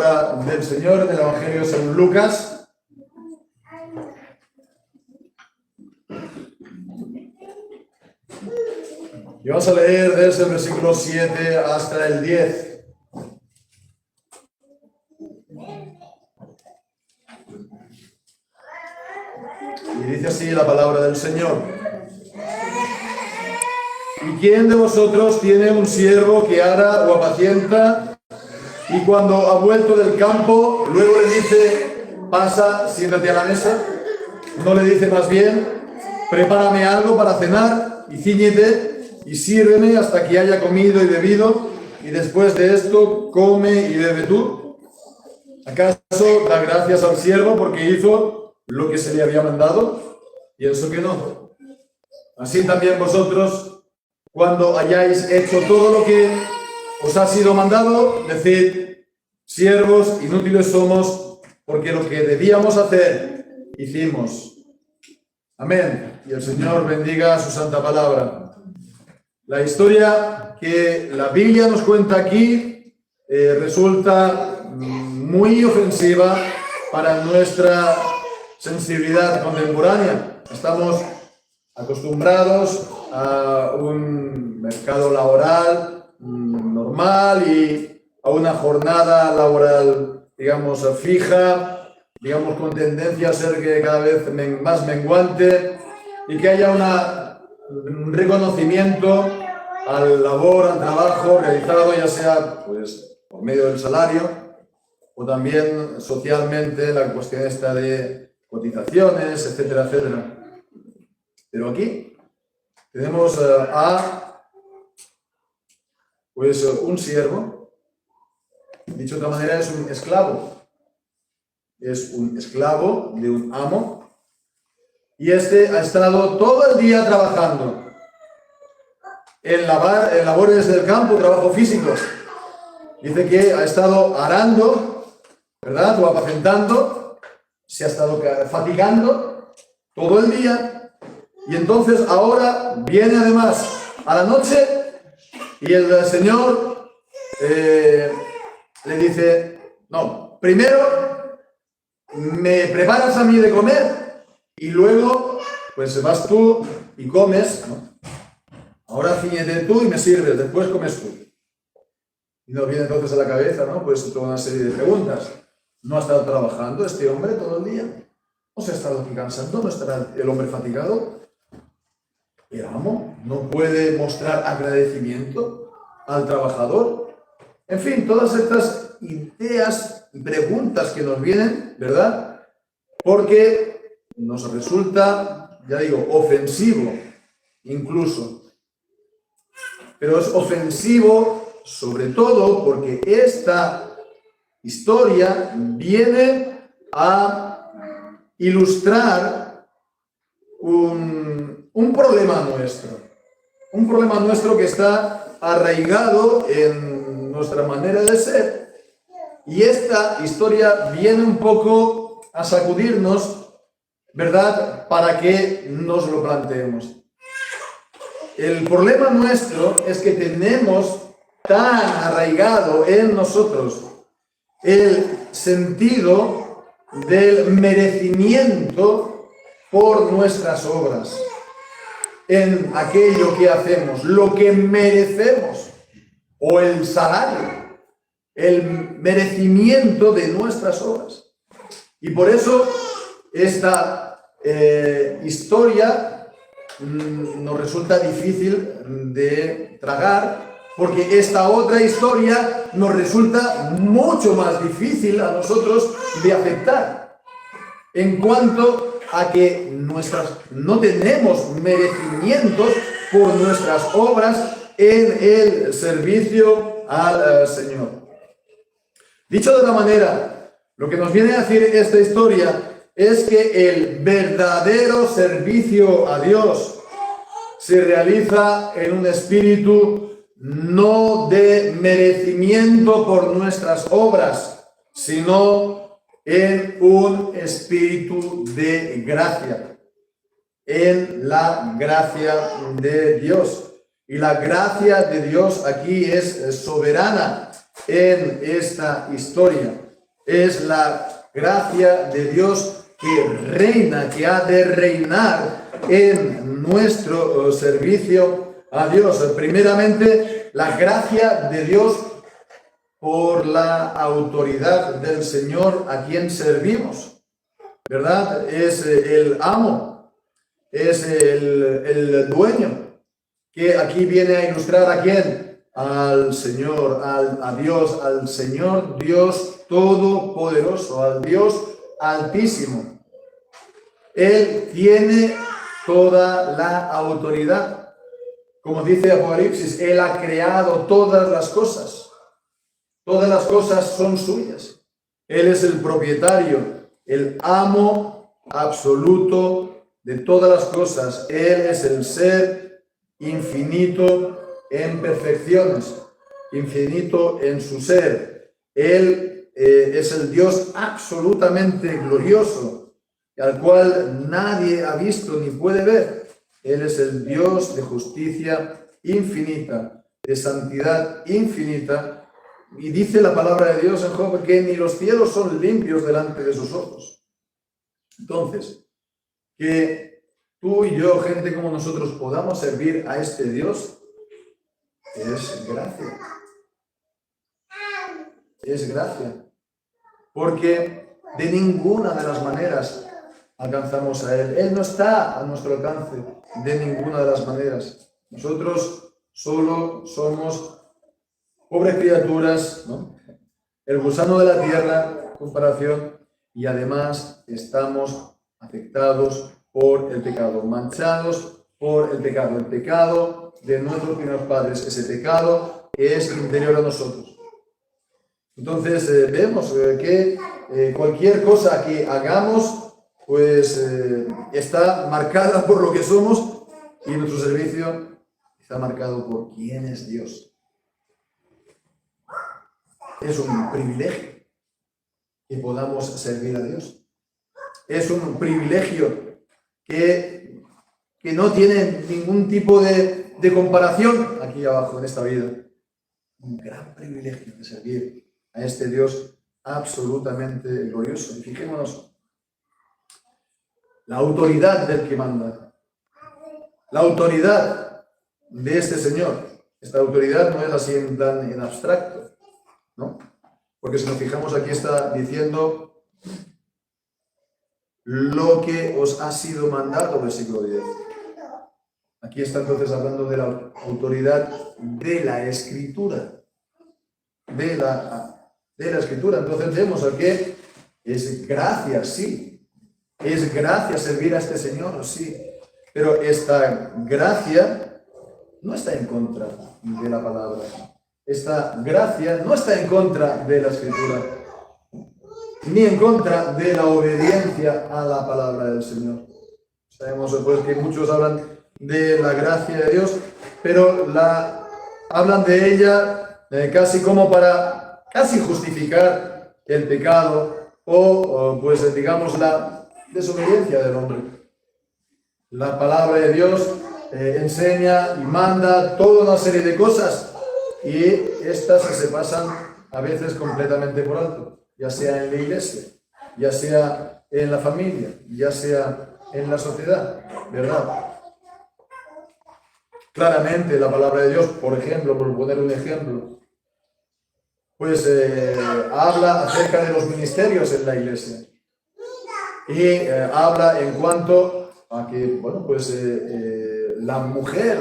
palabra del Señor en el Evangelio según Lucas. Y vamos a leer desde el versículo 7 hasta el 10. Y dice así la palabra del Señor. ¿Y quién de vosotros tiene un siervo que ara o apacienta, y cuando ha vuelto del campo, luego le dice, pasa, siéntate a la mesa? ¿No le dice más bien, prepárame algo para cenar, y cíñete, y sírveme hasta que haya comido y bebido, y después de esto come y bebe tú? ¿Acaso da gracias al siervo porque hizo lo que se le había mandado? Pienso que no. Así también vosotros, cuando hayáis hecho todo lo que os ha sido mandado, decid, siervos inútiles somos, porque lo que debíamos hacer, hicimos. Amén. Y el Señor bendiga su santa palabra. La historia que la Biblia nos cuenta aquí resulta muy ofensiva para nuestra sensibilidad contemporánea. Estamos acostumbrados a un mercado laboral normal y a una jornada laboral, digamos, fija, digamos, con tendencia a ser que cada vez más menguante, y que haya un reconocimiento al labor, al trabajo realizado, ya sea pues por medio del salario o también socialmente, la cuestión esta de cotizaciones, etcétera, etcétera. Pero aquí tenemos pues un siervo, dicho de otra manera, es un esclavo. Es un esclavo de un amo, y este ha estado todo el día trabajando en labores del campo, trabajo físico. Dice que ha estado arando, ¿verdad? O apacentando, se ha estado fatigando todo el día, y entonces ahora viene además a la noche y el Señor le dice, no, primero me preparas a mí de comer y luego pues vas tú y comes, ¿no? Ahora cíñete tú y me sirves, después comes tú. Y nos viene entonces a la cabeza, ¿no? Pues toda una serie de preguntas. ¿No ha estado trabajando este hombre todo el día? ¿No se ha estado aquí cansando? ¿No estará el hombre fatigado? ¿El amo no puede mostrar agradecimiento al trabajador? En fin, todas estas ideas y preguntas que nos vienen, ¿verdad? Porque nos resulta, ya digo, ofensivo incluso. Pero es ofensivo sobre todo porque esta historia viene a ilustrar un problema nuestro. Un problema nuestro que está arraigado en nuestra manera de ser. Y esta historia viene un poco a sacudirnos, ¿verdad?, para que nos lo planteemos. El problema nuestro es que tenemos tan arraigado en nosotros el sentido del merecimiento por nuestras obras, en aquello que hacemos, lo que merecemos, o el salario, el merecimiento de nuestras obras. Y por eso esta historia nos resulta difícil de tragar, porque esta otra historia nos resulta mucho más difícil a nosotros de aceptar, en cuanto a que no tenemos merecimientos por nuestras obras en el servicio al Señor. Dicho de otra manera, lo que nos viene a decir esta historia es que el verdadero servicio a Dios se realiza en un espíritu no de merecimiento por nuestras obras, sino en un espíritu de gracia, en la gracia de Dios. Y la gracia de Dios aquí es soberana en esta historia. Es la gracia de Dios que reina, que ha de reinar en nuestro servicio a Dios. Primeramente, la gracia de Dios por la autoridad del Señor a quien servimos, ¿verdad? Es el amo, es el dueño, que aquí viene a ilustrar ¿a quién? Al Señor, a Dios, al Señor Dios Todopoderoso, al Dios Altísimo. Él tiene toda la autoridad. Como dice Apocalipsis, Él ha creado todas las cosas. Todas las cosas son suyas. Él es el propietario, el amo absoluto de todas las cosas. Él es el ser infinito en perfecciones, infinito en su ser. Él es el Dios absolutamente glorioso, al cual nadie ha visto ni puede ver. Él es el Dios de justicia infinita, de santidad infinita. Y dice la palabra de Dios en Job que ni los cielos son limpios delante de sus ojos. Entonces, que tú y yo, gente como nosotros, podamos servir a este Dios, es gracia. Es gracia. Porque de ninguna de las maneras alcanzamos a Él. Él no está a nuestro alcance de ninguna de las maneras. Nosotros solo somos pobres criaturas, ¿no? El gusano de la tierra, comparación, y además estamos afectados por el pecado, manchados por el pecado de nuestros primeros padres, ese pecado que es interior a nosotros. Entonces vemos que cualquier cosa que hagamos, pues está marcada por lo que somos, y nuestro servicio está marcado por quién es Dios. Es un privilegio que podamos servir a Dios. Es un privilegio que no tiene ningún tipo de comparación aquí abajo en esta vida. Un gran privilegio de servir a este Dios absolutamente glorioso. Y fijémonos, la autoridad del que manda, la autoridad de este Señor. Esta autoridad no es así tan en abstracto, ¿no? Porque si nos fijamos aquí está diciendo lo que os ha sido mandado, versículo 10. Aquí está entonces hablando de la autoridad de la Escritura. De la Escritura. Entonces vemos aquí, es gracia, sí. Es gracia servir a este Señor, sí. Pero esta gracia no está en contra de la palabra. Esta gracia no está en contra de la Escritura, ni en contra de la obediencia a la palabra del Señor. Sabemos pues que muchos hablan de la gracia de Dios, pero hablan de ella casi como para casi justificar el pecado o pues digamos la desobediencia del hombre. La palabra de Dios enseña y manda toda una serie de cosas, y estas se pasan a veces completamente por alto, ya sea en la iglesia, ya sea en la familia, ya sea en la sociedad, ¿verdad? Claramente la palabra de Dios, por ejemplo, por poner un ejemplo, pues habla acerca de los ministerios en la iglesia y habla en cuanto a que, bueno, pues la mujer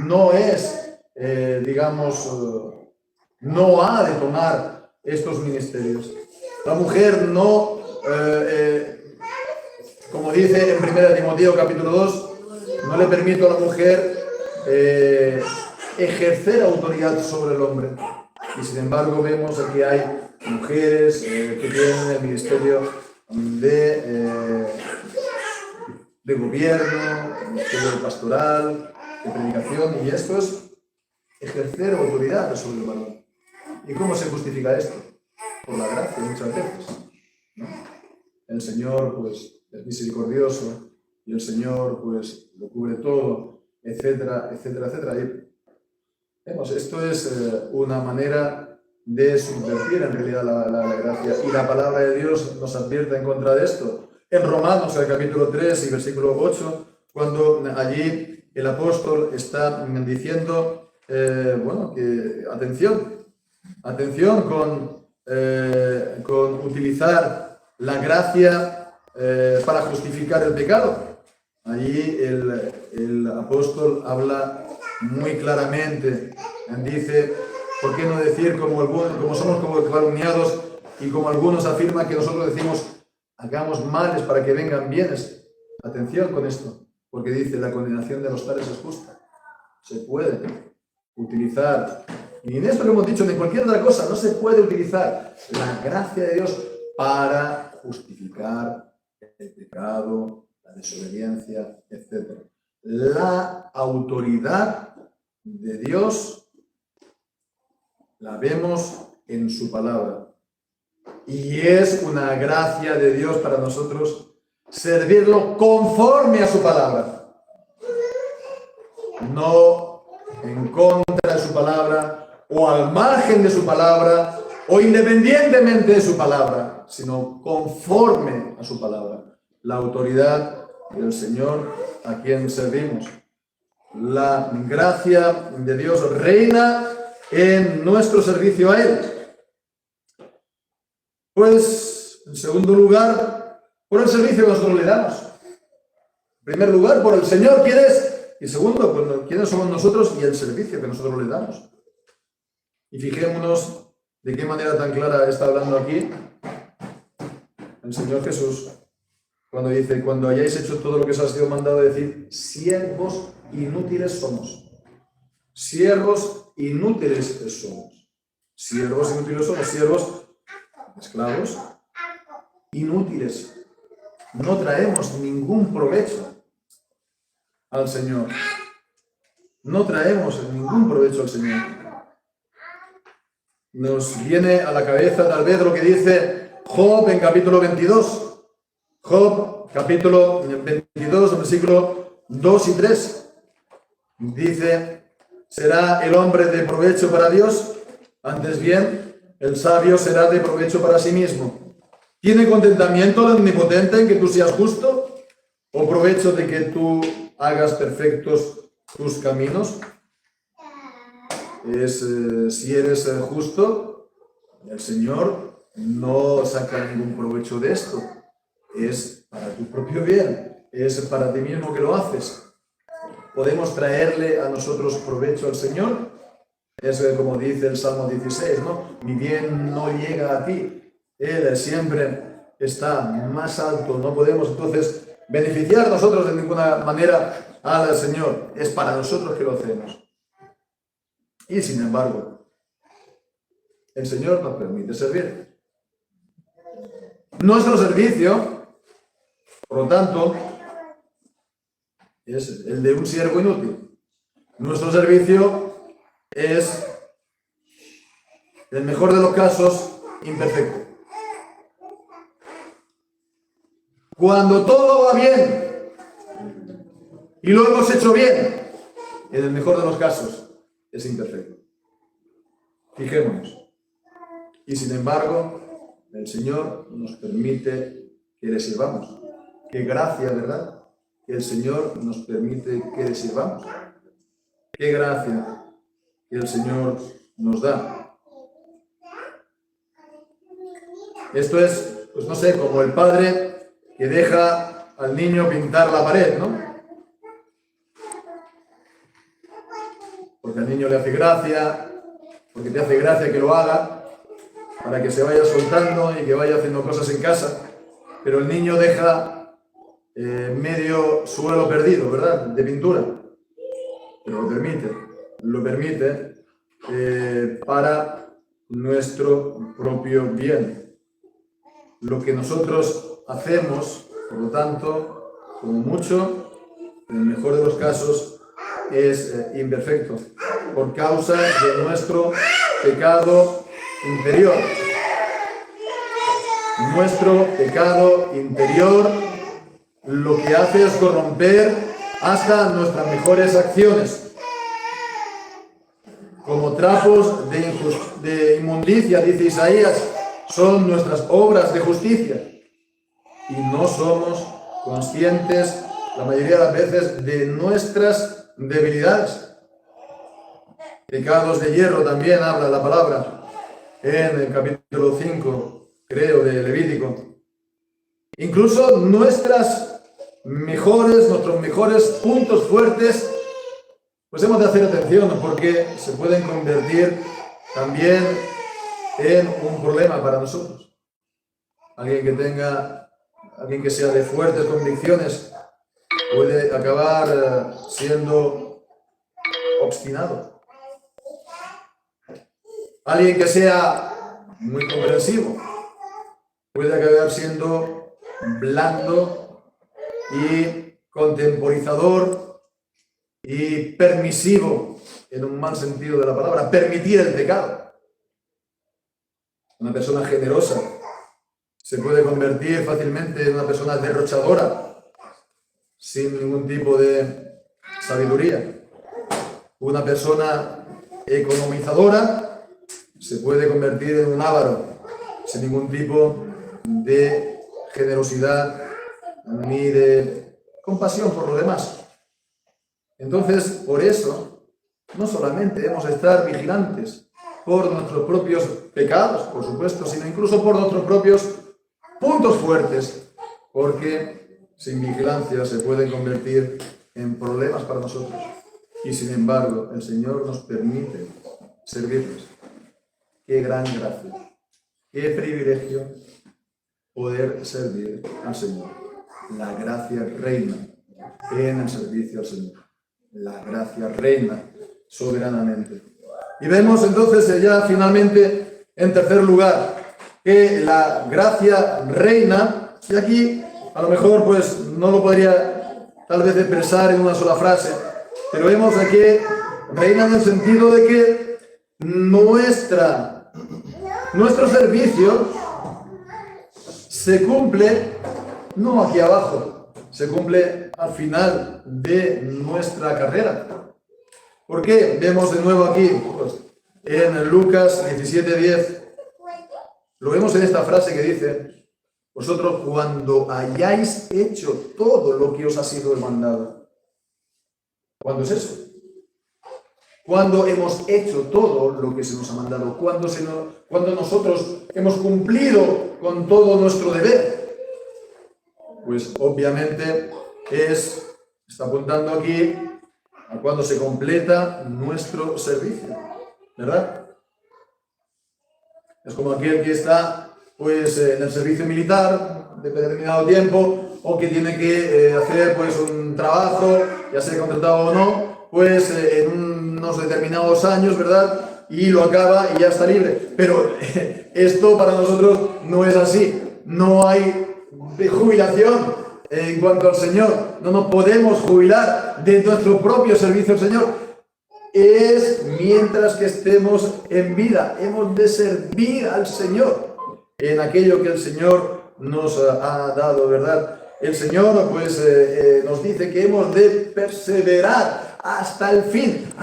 no es no ha de tomar estos ministerios. La mujer no, como dice en 1 Timoteo capítulo 2, no le permite a la mujer ejercer autoridad sobre el hombre. Y sin embargo vemos que hay mujeres que tienen el ministerio de gobierno, el ministerio pastoral, de predicación, y esto es ejercer autoridad sobre el varón. ¿Y cómo se justifica esto? Por la gracia, muchas veces, ¿no? El Señor pues es misericordioso y el Señor pues lo cubre todo, etcétera, etcétera, etcétera. Y vemos, esto es una manera de subvertir en realidad la gracia. Y la palabra de Dios nos advierte en contra de esto. En Romanos, el capítulo 3 y versículo 8, cuando allí el apóstol está diciendo, que atención con utilizar la gracia para justificar el pecado. Allí el apóstol habla muy claramente, dice, ¿por qué no decir como somos como calumniados y como algunos afirman que nosotros decimos, hagamos males para que vengan bienes? Atención con esto, porque dice, la condenación de los tales es justa. Se puede utilizar, y en esto que hemos dicho, en cualquier otra cosa, no se puede utilizar la gracia de Dios para justificar el pecado, la desobediencia, etc. La autoridad de Dios la vemos en su palabra. Y es una gracia de Dios para nosotros servirlo conforme a su palabra. No en contra de su palabra, o al margen de su palabra, o independientemente de su palabra, sino conforme a su palabra. La autoridad del Señor a quien servimos. La gracia de Dios reina en nuestro servicio a Él. Pues, en segundo lugar, por el servicio que nosotros le damos. En primer lugar, por el Señor, ¿quién es? Y segundo, pues, ¿quiénes somos nosotros y el servicio que nosotros le damos? Y fijémonos de qué manera tan clara está hablando aquí el Señor Jesús, cuando dice, cuando hayáis hecho todo lo que os ha sido mandado decir, siervos inútiles somos. Siervos inútiles somos. Siervos inútiles somos. Siervos, esclavos, inútiles. No traemos ningún provecho al Señor. No traemos ningún provecho al Señor. Nos viene a la cabeza tal vez lo que dice Job en capítulo 22. Job, capítulo 22, versículo 2 y 3. Dice, ¿será el hombre de provecho para Dios? Antes bien, el sabio será de provecho para sí mismo. ¿Tiene contentamiento el omnipotente en que tú seas justo? ¿O provecho de que tú hagas perfectos tus caminos? Si eres justo, el Señor no saca ningún provecho de esto. Es para tu propio bien, es para ti mismo que lo haces. ¿Podemos traerle a nosotros provecho al Señor? Es como dice el Salmo 16, ¿no? Mi bien no llega a ti. Él siempre está más alto. No podemos entonces beneficiar nosotros de ninguna manera al Señor. Es para nosotros que lo hacemos. Y sin embargo, el Señor nos permite servir. Nuestro servicio, por lo tanto, es el de un siervo inútil. Nuestro servicio es, en el mejor de los casos, imperfecto. Cuando todo va bien y lo hemos hecho bien, en el mejor de los casos, es imperfecto. Fijémonos. Y sin embargo, el Señor nos permite que le sirvamos. Qué gracia, ¿verdad? Que el Señor nos permite que le sirvamos. Qué gracia que el Señor nos da. Esto es, pues no sé, como el padre que deja al niño pintar la pared, ¿no? Porque al niño le hace gracia, porque te hace gracia que lo haga, para que se vaya soltando y que vaya haciendo cosas en casa. Pero el niño deja medio suelo perdido, ¿verdad? De pintura. Pero lo permite para nuestro propio bien. Lo que nosotros hacemos, por lo tanto, como mucho, en el mejor de los casos, es imperfecto, por causa de nuestro pecado interior. Nuestro pecado interior lo que hace es corromper hasta nuestras mejores acciones. Como trapos de inmundicia, dice Isaías, son nuestras obras de justicia. Y no somos conscientes la mayoría de las veces de nuestras debilidades. Pecados de hierro también habla la palabra en el capítulo 5, creo, de Levítico. Incluso nuestros mejores puntos fuertes, pues hemos de hacer atención porque se pueden convertir también en un problema para nosotros. Alguien que sea de fuertes convicciones puede acabar siendo obstinado. Alguien que sea muy comprensivo puede acabar siendo blando y contemporizador y permisivo, en un mal sentido de la palabra, permitir el pecado. Una persona generosa se puede convertir fácilmente en una persona derrochadora, sin ningún tipo de sabiduría. Una persona economizadora se puede convertir en un avaro, sin ningún tipo de generosidad ni de compasión por lo demás. Entonces, por eso, no solamente hemos de estar vigilantes por nuestros propios pecados, por supuesto, sino incluso por nuestros propios puntos fuertes, porque sin vigilancia se pueden convertir en problemas para nosotros. Y sin embargo, el Señor nos permite servirles. ¡Qué gran gracia! ¡Qué privilegio poder servir al Señor! La gracia reina en el servicio al Señor. La gracia reina soberanamente. Y vemos entonces ya finalmente, en tercer lugar, que la gracia reina, y aquí a lo mejor pues no lo podría tal vez expresar en una sola frase, pero vemos aquí reina en el sentido de que nuestro servicio se cumple no aquí abajo, se cumple al final de nuestra carrera. ¿Por qué? Vemos de nuevo aquí, pues, en Lucas 17:10, lo vemos en esta frase que dice: vosotros cuando hayáis hecho todo lo que os ha sido demandado. ¿Cuándo es eso? Cuando hemos hecho todo lo que se nos ha mandado, cuando nosotros hemos cumplido con todo nuestro deber. Pues obviamente está apuntando aquí a cuando se completa nuestro servicio, ¿verdad? Es como aquel que está pues en el servicio militar de determinado tiempo, o que tiene que hacer pues un trabajo, ya sea contratado o no, pues en unos determinados años, ¿verdad? Y lo acaba y ya está libre. Pero esto para nosotros no es así. No hay jubilación en cuanto al Señor. No nos podemos jubilar de nuestro propio servicio al Señor. Es mientras que estemos en vida. Hemos de servir al Señor en aquello que el Señor nos ha dado, ¿verdad? El Señor pues nos dice que hemos de perseverar hasta el fin,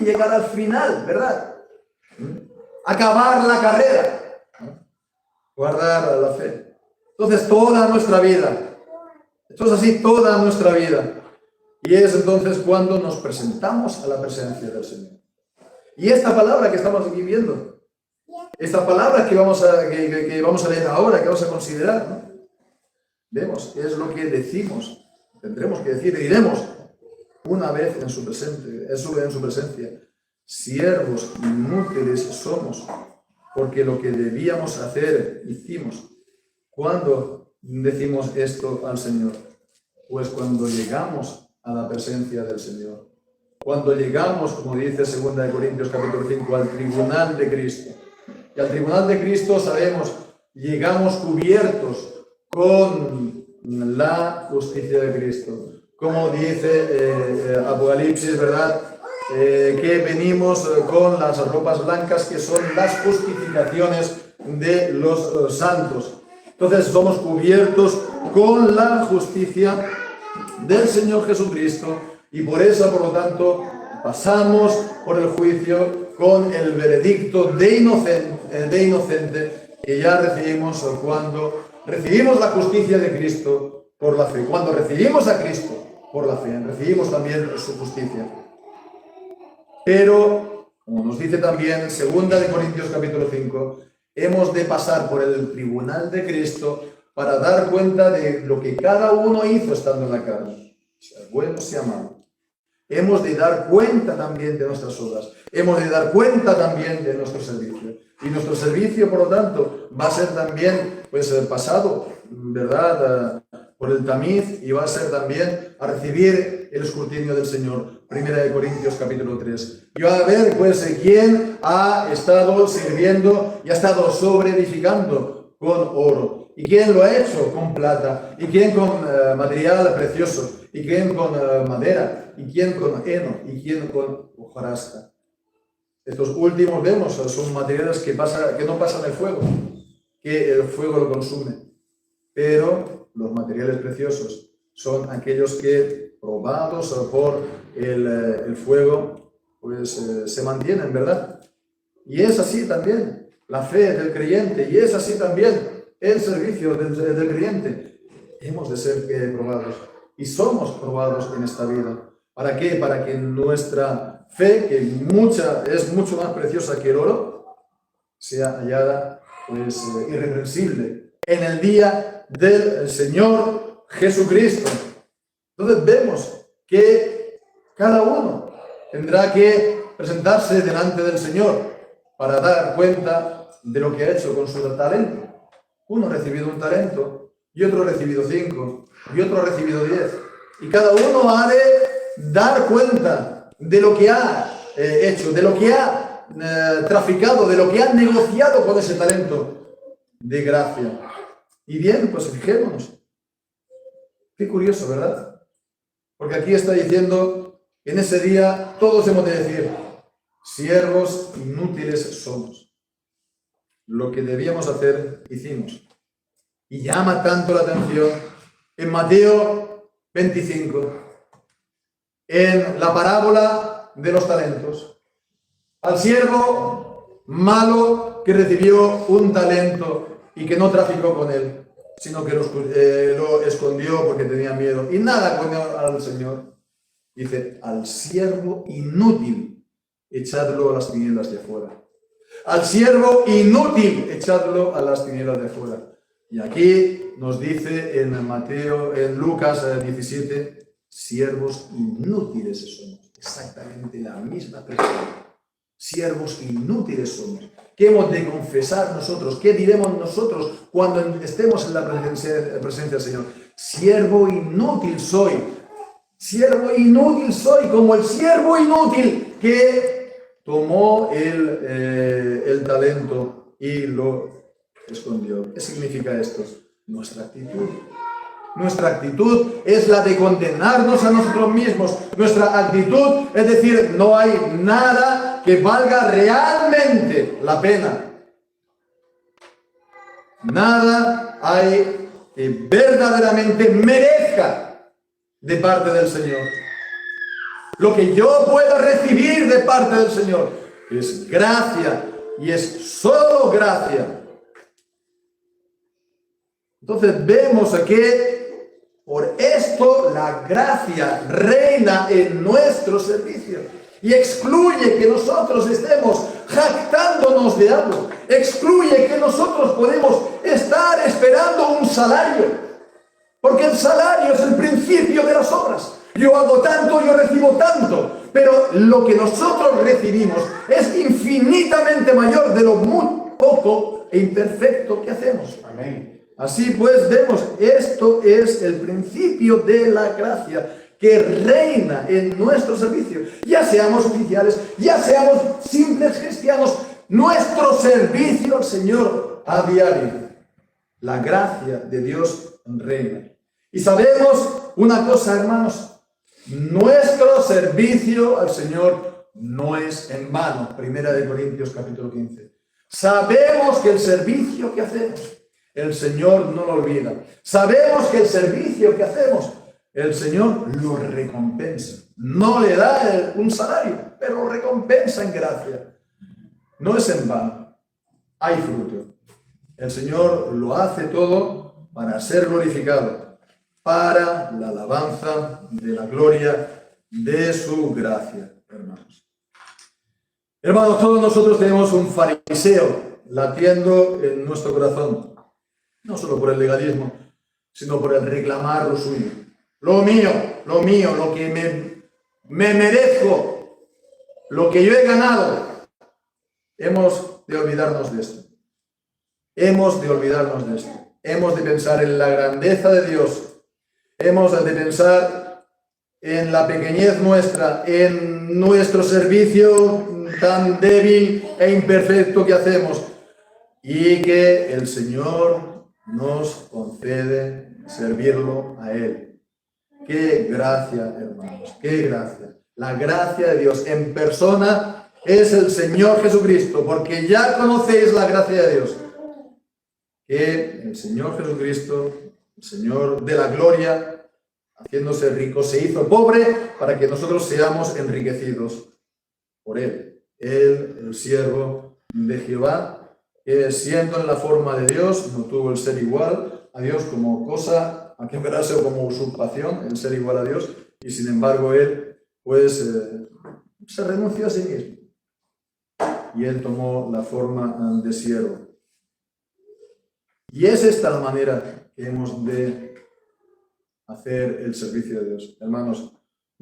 llegar al final, ¿verdad? Acabar la carrera, guardar la fe. Entonces toda nuestra vida, esto es así, toda nuestra vida. Y es entonces cuando nos presentamos a la presencia del Señor. Y esta palabra que estamos aquí viendo, esta palabra que vamos a leer ahora, que vamos a considerar, ¿no? Vemos, es lo que decimos, tendremos que decir, y diremos una vez en su presencia: siervos inútiles somos, porque lo que debíamos hacer, hicimos. ¿Cuándo decimos esto al Señor? Pues cuando llegamos a la presencia del Señor. Cuando llegamos, como dice 2 Corintios capítulo 5, al tribunal de Cristo. Y al tribunal de Cristo, sabemos, llegamos cubiertos con la justicia de Cristo. Como dice Apocalipsis, ¿verdad? Que venimos con las ropas blancas, que son las justificaciones de los santos. Entonces somos cubiertos con la justicia del Señor Jesucristo, y por eso, por lo tanto, pasamos por el juicio con el veredicto de inocente que ya recibimos cuando recibimos la justicia de Cristo por la fe. Cuando recibimos a Cristo por la fe, recibimos también su justicia. Pero, como nos dice también 2 Corintios capítulo 5, hemos de pasar por el tribunal de Cristo para dar cuenta de lo que cada uno hizo estando en la carne, sea bueno, sea malo. Hemos de dar cuenta también de nuestras obras. Hemos de dar cuenta también de nuestro servicio. Y nuestro servicio, por lo tanto, va a ser también pasado, ¿verdad?, por el tamiz, y va a ser también a recibir el escrutinio del Señor. 1 Corintios capítulo 3. Y va a ver quién ha estado sirviendo y ha estado sobreedificando con oro. ¿Y quién lo ha hecho con plata? ¿Y quién con material precioso? ¿Y quién con madera? ¿Y quién con heno? ¿Y quién con hojarasca? Estos últimos vemos, son materiales que no pasan el fuego, que el fuego lo consume. Pero los materiales preciosos son aquellos que, probados por el fuego, se mantienen, ¿verdad? Y es así también la fe del creyente, y es así también el servicio del creyente. Hemos de ser probados, y somos probados en esta vida. ¿Para qué? Para que nuestra fe, que es mucho más preciosa que el oro, sea hallada irreprensible en el día del Señor Jesucristo. Entonces vemos que cada uno tendrá que presentarse delante del Señor para dar cuenta de lo que ha hecho con su talento. Uno ha recibido un talento, y otro ha recibido 5, y otro ha recibido 10. Y cada uno ha de dar cuenta de lo que ha hecho, de lo que ha traficado, de lo que ha negociado con ese talento de gracia. Y bien, pues fijémonos. Qué curioso, ¿verdad? Porque aquí está diciendo, en ese día todos hemos de decir, siervos inútiles somos. Lo que debíamos hacer, hicimos. Y llama tanto la atención en Mateo 25, en la parábola de los talentos, al siervo malo que recibió un talento y que no traficó con él, sino que lo escondió porque tenía miedo y nada con al Señor. Dice, al siervo inútil, echadlo a las tinieblas de afuera. Al siervo inútil, echadlo a las tinieblas de afuera. Y aquí nos dice en Lucas 17, siervos inútiles somos. Exactamente la misma persona. Siervos inútiles somos. ¿Qué hemos de confesar nosotros? ¿Qué diremos nosotros cuando estemos en la presencia del Señor? Siervo inútil soy. Siervo inútil soy, como el siervo inútil que tomó el talento y lo escondió. ¿Qué significa esto? Nuestra actitud. Nuestra actitud es la de condenarnos a nosotros mismos. Nuestra actitud es decir, no hay nada que valga realmente la pena. Nada hay que verdaderamente merezca de parte del Señor. Lo que yo puedo recibir de parte del Señor es gracia, y es solo gracia. Entonces vemos que por esto la gracia reina en nuestro servicio y excluye que nosotros estemos jactándonos de algo, excluye que nosotros podemos estar esperando un salario, porque el salario es el principio de las obras. Yo hago tanto, yo recibo tanto, pero lo que nosotros recibimos es infinitamente mayor de lo muy poco e imperfecto que hacemos. Amén. Así pues vemos, esto es el principio de la gracia que reina en nuestro servicio. Ya seamos oficiales, ya seamos simples cristianos, nuestro servicio al Señor a diario. La gracia de Dios reina. Y sabemos una cosa, hermanos, nuestro servicio al Señor no es en vano. 1 Corintios capítulo 15. Sabemos que el servicio que hacemos, el Señor no lo olvida. Sabemos que el servicio que hacemos, el Señor lo recompensa. No le da un salario, pero lo recompensa en gracia. no es en vano, hay fruto. El Señor lo hace todo para ser glorificado, para la alabanza de la gloria de su gracia, hermanos. Hermanos, todos nosotros tenemos un fariseo latiendo en nuestro corazón, no solo por el legalismo, sino por el reclamar lo suyo. Lo mío, lo que me merezco, lo que yo he ganado. Hemos de olvidarnos de esto. Hemos de olvidarnos de esto. Hemos de pensar en la grandeza de Dios. Hemos de pensar en la pequeñez nuestra, en nuestro servicio tan débil e imperfecto que hacemos, y que el Señor nos concede servirlo a Él. ¡Qué gracia, hermanos! ¡Qué gracia! La gracia de Dios en persona es el Señor Jesucristo, porque ya conocéis la gracia de Dios. Que el Señor Jesucristo, el Señor de la gloria, haciéndose rico, se hizo pobre para que nosotros seamos enriquecidos por Él. Él, el siervo de Jehová, que siendo en la forma de Dios, no tuvo el ser igual a Dios como cosa a que operarse o como usurpación, el ser igual a Dios, y sin embargo Él, pues, se renunció a sí mismo. Y Él tomó la forma de siervo. Y es esta la manera que hemos de hacer el servicio de Dios. Hermanos,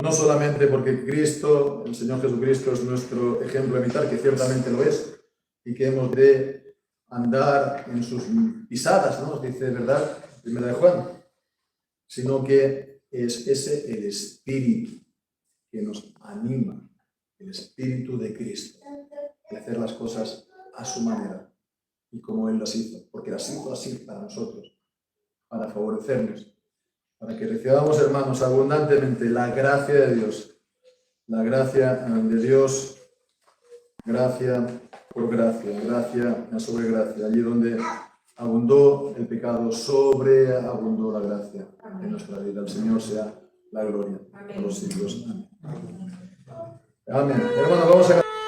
no solamente porque Cristo, el Señor Jesucristo, es nuestro ejemplo de imitar, que ciertamente lo es, y que hemos de andar en sus pisadas, ¿no? Nos dice, ¿verdad? Primera de Juan. Sino que es ese el Espíritu que nos anima, el Espíritu de Cristo, de hacer las cosas a su manera y como Él las hizo, porque las hizo así para nosotros, para favorecernos, para que recibamos, hermanos, abundantemente la gracia de Dios, la gracia de Dios, gracia por gracia, gracia sobre gracia, allí donde abundó el pecado, sobreabundó la gracia en nuestra vida. El Señor sea la gloria a los siglos. Amén. Amén. Hermanos, vamos a